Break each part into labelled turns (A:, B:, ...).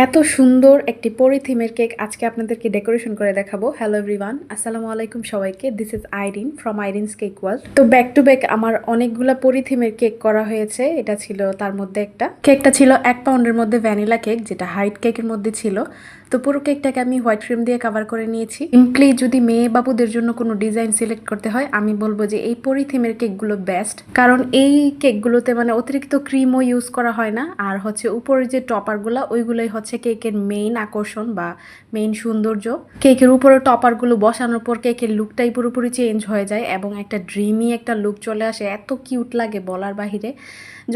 A: এত সুন্দর একটি পরি থিমের কেক আজকে আপনাদেরকে ডেকোরেশন করে দেখাবো। হ্যালো এভরিওয়ান, আসসালামু আলাইকুম সবাইকে। This is Irin from Irin's cake world. তো ব্যাক টু ব্যাক আমার অনেকগুলা পরি থিমের কেক করা হয়েছে। এটা ছিল তার মধ্যে একটা কেকটা ছিল 1 পাউন্ডের মধ্যে ভ্যানিলা কেক, যেটা হাইট কেকের মধ্যে ছিল। তো পুরো কেকটাকে আমি হোয়াইট ক্রিম দিয়ে কভার করে নিয়েছি। সিম্পলি যদি মেয়ে বাবুদের জন্য কোনো ডিজাইন সিলেক্ট করতে হয়, আমি বলবো যে এই পরি থিমের কেকগুলো বেস্ট, কারণ এই কেকগুলোতে মানে অতিরিক্ত ক্রিমও ইউজ করা হয় না, আর হচ্ছে উপরের যে টপারগুলো ওইগুলোই হচ্ছে কেকের মেইন আকর্ষণ বা মেইন সৌন্দর্য। কেকের উপরে টপারগুলো বসানোর পর কেকের লুকটাই পুরোপুরি চেঞ্জ হয়ে যায় এবং একটা ড্রিমি একটা লুক চলে আসে, এত কিউট লাগে বলার বাহিরে।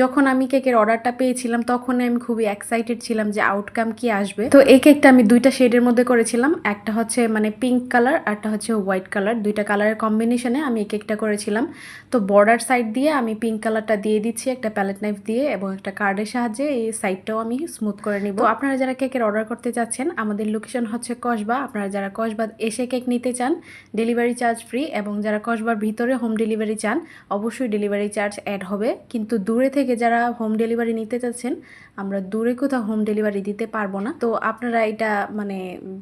A: যখন আমি কেকের অর্ডারটা পেয়েছিলাম তখন আমি খুবই এক্সাইটেড ছিলাম যে আউটকাম কি আসবে। তো এই কেকটা আমি দুইটা শেডের মধ্যে করেছিলাম, একটা হচ্ছে মানে পিঙ্ক কালার, একটা হচ্ছে হোয়াইট কালার। দুইটা কালারের কম্বিনেশনে আমি এই কেকটা করেছিলাম। তো বর্ডার সাইড দিয়ে আমি পিঙ্ক কালারটা দিয়ে দিচ্ছি একটা প্যালেট নাইফ দিয়ে, এবং একটা কার্ডের সাহায্যে এই সাইডটাও আমি স্মুথ করে নিব। তো আপনারা যারা কেকের অর্ডার করতে চাচ্ছেন, আমাদের লোকেশন হচ্ছে কসবা। আপনারা যারা কসবা এসে কেক নিতে চান, ডেলিভারি চার্জ ফ্রি, এবং যারা কসবার ভিতরে হোম ডেলিভারি চান অবশ্যই ডেলিভারি চার্জ অ্যাড হবে। কিন্তু দূরে থেকে যারা হোম ডেলিভারি নিতে চাচ্ছেন, আমরা দূরে কোথাও হোম ডেলিভারি দিতে পারবো না। তো আপনারা এটা মানে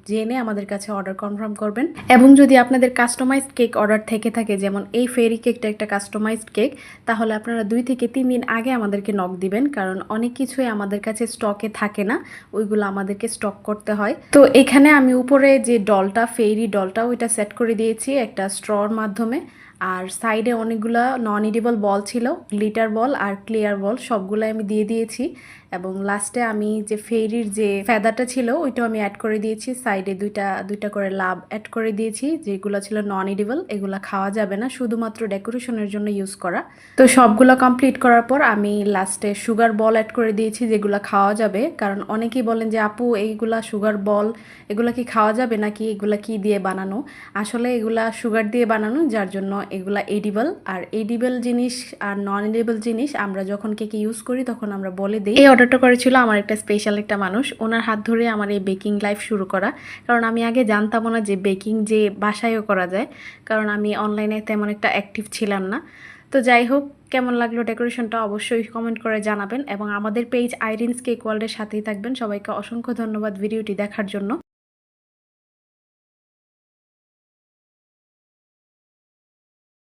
A: জেনে আমাদের কাছে অর্ডার কনফার্ম করবেন। এবং যদি আপনাদের কাস্টমাইজড কেক অর্ডার থেকে থাকে, যেমন এই ফেরি কেকটা একটা কাস্টমাইজড কেক, তাহলে আপনারা 2 থেকে 3 দিন আগে আমাদেরকে নক দিবেন, কারণ অনেক কিছুই আমাদের কাছে স্টকে থাকে না, ওইগুলো আমাদেরকে স্টক করতে হয়। তো এখানে আমি উপরে যে ডলটা, ফেরি ডলটা, ওইটা সেট করে দিয়েছি একটা স্ট্রর মাধ্যমে। আর সাইডে অনেকগুলো নন ইডিবল বল ছিল, গ্লিটার বল আর ক্লিয়ার বল, সবগুলো আমি দিয়ে দিয়েছি। এবং লাস্টে আমি যে ফেরির যে ফেদারটা ছিল ওইটাও আমি অ্যাড করে দিয়েছি। সাইডে দুইটা দুইটা করে লাভ অ্যাড করে দিয়েছি, যেগুলো ছিল নন ইডিবল, এগুলো খাওয়া যাবে না, শুধুমাত্র ডেকোরেশনের জন্য ইউজ করা। তো সবগুলো কমপ্লিট করার পর আমি লাস্টে সুগার বল অ্যাড করে দিয়েছি, যেগুলো খাওয়া যাবে। কারণ অনেকেই বলেন যে আপু এইগুলা সুগার বল এগুলা কি খাওয়া যাবে নাকি, এগুলা কি দিয়ে বানানো? আসলে এগুলা সুগার দিয়ে বানানো, যার জন্য এগুলা এডিবল। আর এডিবল জিনিস আর নন এডিবল জিনিস আমরা যখন কেকে ইউজ করি তখন আমরা বলে দিই। এই অর্ডারটা করেছিল আমার একটা স্পেশাল একটা মানুষ, ওনার হাত ধরে আমার এই বেকিং লাইফ শুরু করা। কারণ আমি আগে জানতামও না যে বেকিং যে বাসায়ও করা যায়, কারণ আমি অনলাইনে তেমন একটা অ্যাক্টিভ ছিলাম না। তো যাই হোক, কেমন লাগলো ডেকোরেশনটা অবশ্যই কমেন্ট করে জানাবেন, এবং আমাদের পেজ আইরিনস কেক ওয়ার্ল্ডের সাথেই থাকবেন। সবাইকে অসংখ্য ধন্যবাদ ভিডিওটি দেখার জন্য।